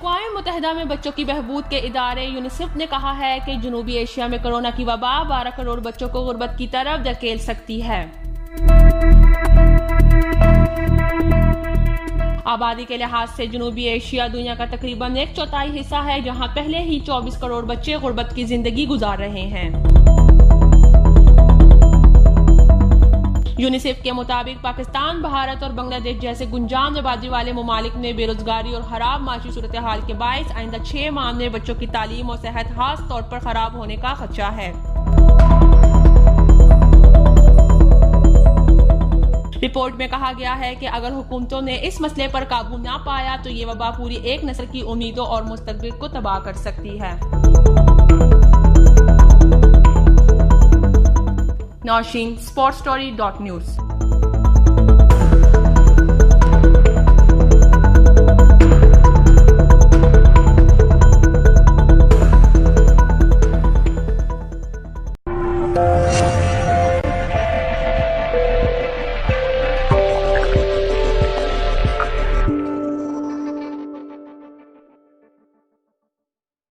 अक़वाम मुत्तहिदा में बच्चों की बहबूद के इदारे यूनिसेफ ने कहा है कि जनूबी एशिया में कोरोना की वबा 12 करोड़ बच्चों को गुर्बत की तरफ धकेल सकती है। आबादी के लिहाज से जनूबी एशिया दुनिया का तकरीबन 1/4 हिस्सा है, जहां पहले ही 24 करोड़ बच्चे गुर्बत की जिंदगी गुजार रहे हैं। यूनिसेफ के मुताबिक पाकिस्तान, भारत और बांग्लादेश जैसे गुंजान आबादी वाले ममालिक में बेरोजगारी और खराब माशी सूरत हाल के बायस आइंदा 6 माह में बच्चों की तालीम और सेहत खास तौर पर खराब होने का खदशा है। रिपोर्ट में कहा गया है कि अगर हुकूमतों ने इस मसले पर काबू ना पाया तो ये वबा पूरी एक नस्ल की उम्मीदों और मुस्तकबिल को तबाह कर सकती है। नौशीन, sportstory.news।